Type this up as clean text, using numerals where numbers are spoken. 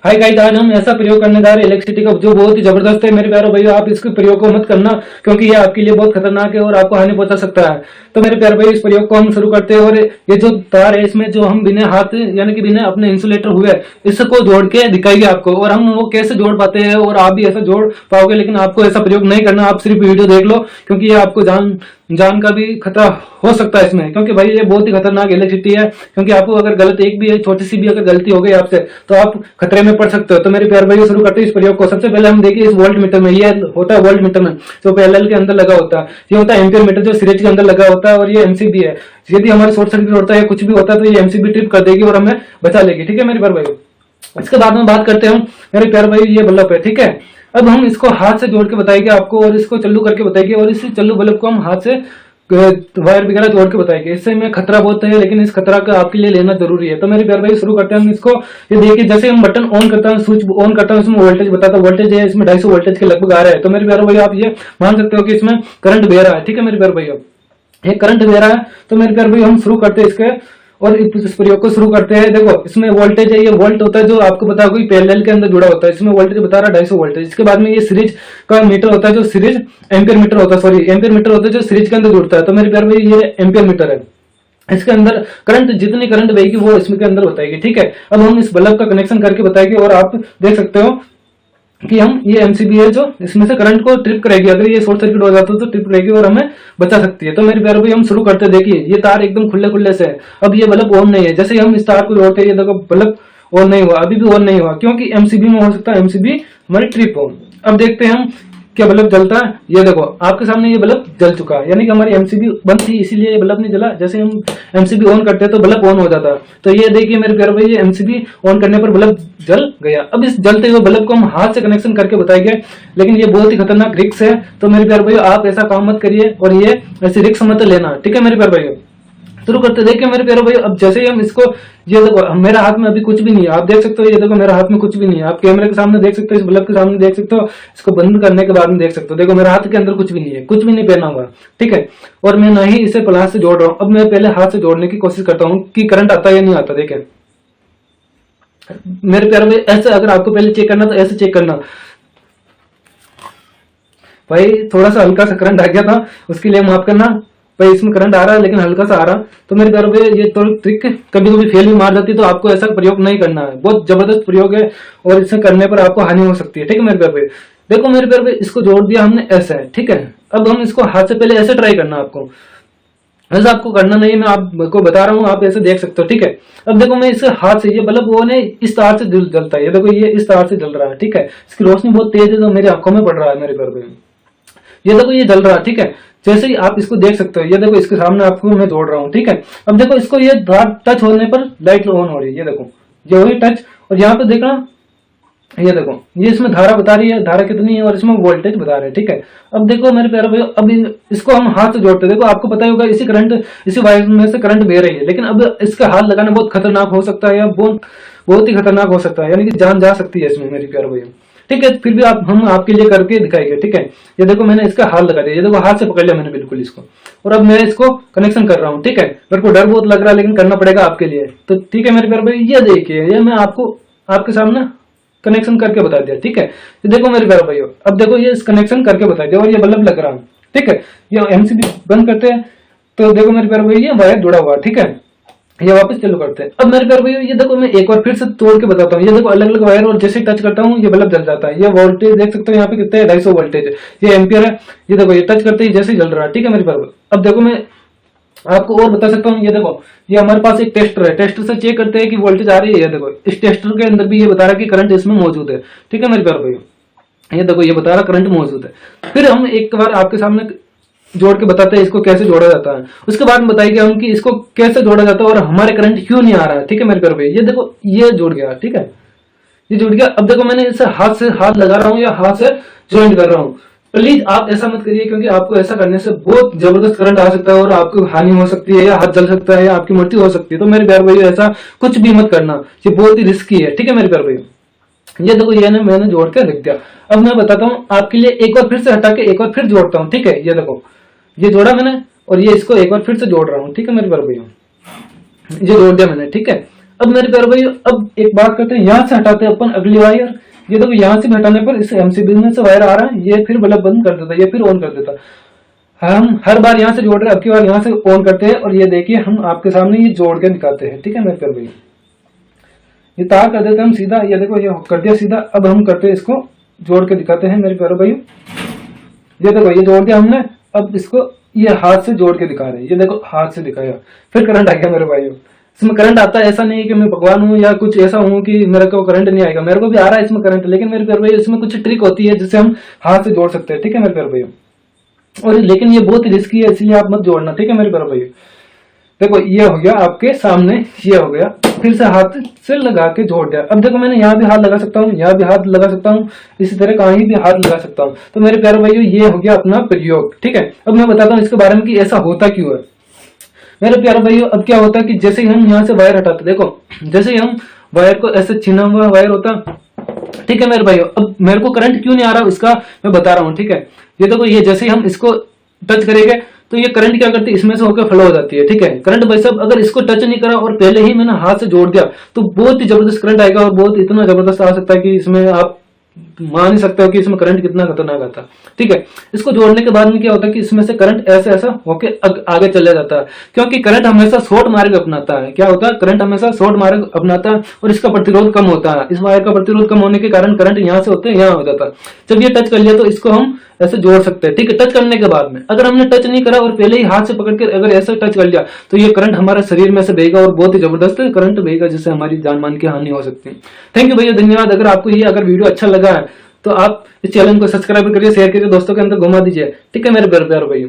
Hi guys, आज हम ऐसा प्रयोग करने जा रहे हैं इलेक्ट्रिसिटी का जो बहुत ही जबरदस्त है मेरे प्यारे भाइयों। आप इसके प्रयोग को मत करना क्योंकि ये आपके लिए बहुत खतरनाक है और आपको हानि पहुंचा सकता है। तो मेरे प्यारे भाई, इस प्रयोग को हम शुरू करते हैं। और ये जो तार है इसमें जो हम बिना हाथ यानी कि बिना अपने इंसुलेटर हुए इसको जोड़ के दिखाएंगे आपको, और हम वो कैसे जोड़ पाते हैं और आप भी ऐसा जोड़ पाओगे। लेकिन आपको ऐसा प्रयोग नहीं करना, आप सिर्फ वीडियो देख लो क्योंकि ये आपको जान का भी खतरा हो सकता है इसमें, क्योंकि भाई ये बहुत ही खतरनाक इलेक्ट्रिसिटी है। क्योंकि आपको अगर गलत एक भी छोटी सी भी अगर गलती हो गई आपसे तो आप खतरे में पड़ सकते हो। तो मेरे प्यारे भाइयों, शुरू करते हैं इस प्रयोग को। सबसे पहले हम देखिए इस वोल्ट मीटर में, ये होता है वोल्ट मीटर में जो पैरेलल के अंदर लगा होता है, ये होता है एम्पियर मीटर जो सीरीज के अंदर लगा होता है, और ये एमसीबी है। यदि हमारे शॉर्ट सर्किट होता है कुछ भी होता है तो ये एमसीबी ट्रिप कर देगी और हमें बचा लेगी। ठीक है मेरे प्यारे भाइयों, इसके बाद में बात करते हैं हम मेरे प्यारे भाई, ये बल्ब है। ठीक है, अब हम इसको हाथ से जोड़ के बताएंगे आपको और इसको चालू करके बताएंगे, और इस चालू बल्ब को हम हाथ से वायर वगैरह जोड़ के बताएंगे। इससे में खतरा बहुत है, लेकिन इस खतरा का आपके लिए लेना जरूरी है। तो मेरे प्यारे भाई, शुरू करते हैं हम इसको। ये देखिए, जैसे हम बटन ऑन करता हूँ, स्विच ऑन करता हूँ, इसमें वोल्टेज बताता है। वोल्टेज है इसमें 250 वोल्टेज के लगभग आ रहा है। तो मेरे प्यारे भाई, आप ये मान सकते हो कि इसमें करंट बह रहा है। ठीक है मेरे प्यारे भाई, ये करंट बह रहा है। तो मेरे प्यारे भाई, हम शुरू करते हैं इसके और इस प्रयोग को शुरू करते हैं। देखो, इसमें वोल्टेज है, ये वोल्ट होता है जो आपको पता होगा पैरेलल के अंदर जुड़ा होता है। इसमें वोल्टेज बता रहा है 250 वोल्टेज। इसके बाद में ये सीरीज का मीटर होता है जो सीरीज एम्पियर मीटर होता है, सॉरी एम्पियर मीटर होता है जो सीरीज के अंदर जुड़ता है। तो मेरे प्यारे भाई, ये एम्पियर मीटर है। इसके अंदर करंट, जितनी करंट बहेगी वो इसमें के अंदर बताएगी। ठीक है, अब हम इस बल्ब का कनेक्शन करके बताएंगे, और आप देख सकते हो कि हम ये एमसीबी है जो इसमें से करंट को ट्रिप करेगी। अगर ये शॉर्ट सर्किट हो जाता है तो ट्रिप करेगी और हमें बचा सकती है। तो मेरे प्यारे भाई, हम शुरू करते हैं। देखिए, ये तार एकदम खुले खुले से है। अब ये बल्ब ऑन नहीं है। जैसे ही हम इस तार को जोड़ते हैं, ये देखो बल्ब ऑन नहीं हुआ, अभी भी ऑन नहीं हुआ, क्योंकि एमसीबी में हो सकता है एमसीबी हमारी ट्रिप हो। अब देखते हैं हम क्या बल्ब जलता है। ये देखो आपके सामने ये बल्ब जल चुका है, यानी कि हमारी एमसीबी बंद थी इसीलिए ये बल्ब नहीं जला। जैसे हम एमसीबी ऑन करते हैं तो बल्ब ऑन हो जाता है। तो ये देखिए मेरे प्यारे भाई, ये एमसीबी ऑन करने पर बल्ब जल गया। अब इस जलते हुए बल्ब को हम हाथ से कनेक्शन करके बताएंगे, लेकिन ये बहुत ही खतरनाक रिस्क है। तो मेरे प्यारे भाई, आप ऐसा काम मत करिए और ये ऐसी रिस्क मत लेना। ठीक है मेरे प्यारे भाई, शुरू करते। देखिए मेरे प्यारे भाई, अब जैसे ही हम इसको, ये देखो मेरा हाथ में अभी कुछ भी नहीं है, आप देख सकते हो। ये देखो मेरा हाथ में कुछ भी नहीं है, आप कैमरे के सामने देख सकते हो, इस बल्ब के सामने देख सकते हो, इसको बंद करने के बाद में देख सकते हो। देखो मेरे हाथ के अंदर कुछ भी नहीं है, कुछ भी नहीं पहना हुआ। ठीक है, और मैं ना ही इसे प्लास से जोड़ रहा हूँ। अब मैं पहले हाथ से जोड़ने की कोशिश करता हूँ कि करंट आता है या नहीं आता। देखे मेरे प्यारे भाई, ऐसे अगर आपको पहले चेक करना तो ऐसे चेक करना। भाई थोड़ा सा हल्का सा करंट आ गया था, उसके लिए माफ करना भाई। इसमें करंट आ रहा है लेकिन हल्का सा आ रहा। तो मेरे प्यारे भाई, ये तो ट्रिक कभी कभी फेल भी मार जाती है, तो आपको ऐसा प्रयोग नहीं करना है। बहुत जबरदस्त प्रयोग है और इसे करने पर आपको हानि हो सकती है। ठीक है मेरे प्यारे भाई, देखो मेरे प्यारे भाई, इसको जोड़ दिया हमने ऐसे है। ठीक है, अब हम इसको हाथ से पहले ऐसे ट्राई करना आपको, ऐसा आपको करना नहीं है, मैं आपको बता रहा हूँ, आप ऐसे देख सकते हो। ठीक है, अब देखो मैं इसे हाथ से, ये बल्ब वो ने इस तार से जलता है। ये देखो ये इस तार से जल रहा है। ठीक है, इसकी रोशनी बहुत तेज है जो मेरी आंखों में पड़ रहा है मेरे प्यारे भाई। ये देखो ये जल रहा है। ठीक है, जैसे ही आप इसको देख सकते हो, ये देखो इसके सामने आपको मैं जोड़ रहा हूँ। ठीक है, अब देखो इसको ये टच होने पर लाइट ऑन हो रही है। ये देखो ये हुई टच, और यहाँ पे देखना, ये देखो ये इसमें धारा बता रही है, धारा कितनी है, और इसमें वोल्टेज बता रहे हैं। ठीक है, अब देखो मेरे प्यारे भाई, अब इसको हम हाथ से जोड़ते हैं। देखो आपको पता होगा इसी करंट, इसी वायर में से करंट बह रही है, लेकिन अब इसका हाथ लगाना बहुत खतरनाक हो सकता है, या बहुत ही खतरनाक हो सकता है, यानी कि जान जा सकती है इसमें मेरे प्यारे भाई। ठीक है, फिर भी हम आपके लिए करके दिखाएंगे। ठीक है, ये देखो मैंने इसका हाथ लगा दिया, ये देखो हाथ से पकड़ लिया मैंने बिल्कुल इसको, और अब मैं इसको कनेक्शन कर रहा हूँ। ठीक है, मेरे को डर बहुत लग रहा है लेकिन करना पड़ेगा आपके लिए। तो ठीक है मेरे प्यारे भाई, ये देखिए ये मैं आपको आपके सामने कनेक्शन करके बता दिया। ठीक है, तो देखो मेरे प्यारे भाई, अब देखो ये इस कनेक्शन करके बता दिया और ये बल्ब लग रहा है। ठीक है, ये एमसीबी बंद करते हैं तो देखो मेरे प्यारे भाई, ये वायर जुड़ा हुआ। ठीक है, ये वापस चालू करते हैं। अब मेरे प्यारे भाई, ये देखो मैं एक बार फिर से तोड़ के बताता हूँ। ये देखो अलग अलग वायर, और जैसे टच करता हूँ ये बल्ब जल जाता है। ये वोल्टेज देख सकते हो यहाँ पे कितने है, 250 वोल्टेज है, ये एम्पियर है। ये देखो ये टच करते ही जैसे ही जल रहा है। ठीक है मेरे प्यारे भाई, अब देखो मैं आपको और बता सकता हूँ। ये देखो ये हमारे पास एक टेस्टर है, टेस्टर से चेक करते हैं कि वोल्टेज आ रही है। ये देखो इस टेस्टर के अंदर भी ये बता रहा है कि करंट इसमें मौजूद है। ठीक है मेरे प्यारे भाई, ये देखो ये बता रहा करंट मौजूद है। फिर हम एक बार आपके सामने जोड़ के बताते हैं इसको कैसे जोड़ा जाता है। उसके बाद बताएंगे हम कि इसको कैसे जोड़ा जाता है और हमारे करंट क्यों नहीं आ रहा है। ठीक है मेरे प्यारे भाई, ये देखो ये जुड़ गया। ठीक है, ये जुड़ गया। अब देखो मैंने इसे हाथ से हाथ लगा रहा हूँ या हाथ से ज्वाइंट कर रहा हूँ। प्लीज आप ऐसा मत करिए, क्योंकि आपको ऐसा करने से बहुत जबरदस्त करंट आ सकता है और आपको हानि हो सकती है, या हाथ जल सकता है, या आपकी मृत्यु हो सकती है। तो मेरे प्यारे भाई, ऐसा कुछ भी मत करना, ये बहुत ही रिस्की है। ठीक है मेरे प्यारे भाई, ये देखो ये मैंने जोड़ के लिख दिया। अब मैं बताता हूँ आपके लिए, एक बार फिर से हटा के एक बार फिर जोड़ता हूँ। ठीक है, ये देखो ये जोड़ा मैंने, और ये इसको एक बार फिर से जोड़ रहा हूँ। ठीक है मेरे प्यारे भाई, ये जोड़ दिया मैंने। ठीक है, अब मेरे प्यारे भाई अब एक बात करते हैं, यहाँ से हटाते हैं अपन अगली वायर। ये देखो यहाँ से हटाने पर इस एमसीबी में से वायर आ रहा है, ये फिर बल्ब बंद कर देता, ये फिर ऑन कर देता। हम हर बार यहाँ से जोड़ रहे हैं, अब की बार यहाँ से ऑन करते हैं और ये देखिए हम आपके सामने ये जोड़ के दिखाते हैं। ठीक है मेरे प्यारे भाई, ये तार कर देते हैं हम सीधा, ये देखो ये कर दिया सीधा। अब हम करते हैं इसको जोड़ के दिखाते हैं मेरे प्यारे भाई। ये देखो ये जोड़ दिया हमने, अब इसको ये हाथ से जोड़ के दिखा रहे हैं, ये देखो हाथ से दिखाया, फिर करंट आ गया मेरे भाई। इसमें करंट आता है, ऐसा नहीं है कि मैं भगवान हूँ या कुछ ऐसा हूँ कि मेरे को करंट नहीं आएगा, मेरे को भी आ रहा है इसमें करंट, लेकिन मेरे प्यारे भाई इसमें कुछ ट्रिक होती है जिससे हम हाथ से जोड़ सकते हैं। ठीक है मेरे प्यारे भाई, और लेकिन ये बहुत रिस्की है, इसलिए आप मत जोड़ना। ठीक है मेरे प्यारे भाई, देखो ये हो गया आपके सामने, ये हो गया, फिर से हाथ से लगा के जोड़ दिया। अब देखो मैंने यहाँ भी हाथ लगा सकता हूँ, यहाँ भी हाथ लगा सकता हूँ, इसी तरह कहीं भी हाथ लगा सकता हूँ। तो मेरे प्यारे भाइयों ये हो गया अपना प्रयोग। ठीक है, अब मैं बताता हूँ इसके बारे में कि ऐसा होता क्यों है। मेरे प्यारे भाइयों अब क्या होता है कि जैसे ही हम यहाँ से वायर हटाते, देखो जैसे ही हम वायर को ऐसे छिना हुआ वायर होता, ठीक है मेरे भाइयों, अब मेरे को करंट क्यों नहीं आ रहा उसका मैं बता रहा हूँ। ठीक है, ये देखो ये जैसे ही हम इसको टच करेंगे तो ये करंट क्या करती है, इसमें से होकर फ्लो हो जाती है। ठीक है, करंट भाई साहब अगर इसको टच नहीं करा और पहले ही मैंने हाथ से जोड़ दिया तो बहुत ही जबरदस्त करंट आएगा, और बहुत इतना जबरदस्त आ सकता है कि इसमें आप मान नहीं सकते हो कि इसमें करंट कितना खतरनाक आता है। ठीक है, इसको जोड़ने के बाद में क्या होता है कि इसमें से करंट ऐसे ऐसा होके आगे चले जाता है, क्योंकि करंट हमेशा शॉर्ट मार्ग अपनाता है। क्या होता है, करंट हमेशा शॉर्ट मार्ग अपनाता है और इसका प्रतिरोध कम होता है। इस वायर का प्रतिरोध कम होने के कारण करंट यहाँ से होते हैं यहाँ हो जाता है। जब ये टच कर लिया तो इसको हम ऐसे जोड़ सकते हैं। ठीक है, टच करने के बाद में अगर हमने टच नहीं करा और पहले ही हाथ से पकड़ कर अगर ऐसे टच कर लिया तो ये करंट हमारे शरीर में से बहेगा और बहुत ही जबरदस्त करंट बहेगा, जिससे हमारी जान मान की हानि हो सकती है। थैंक यू भैया, धन्यवाद। अगर आपको ये अगर वीडियो अच्छा लगा है तो आप इस चैनल को सब्सक्राइब करिए, शेयर करिए, दोस्तों के अंदर घुमा दीजिए। ठीक है मेरे प्यारे भैया।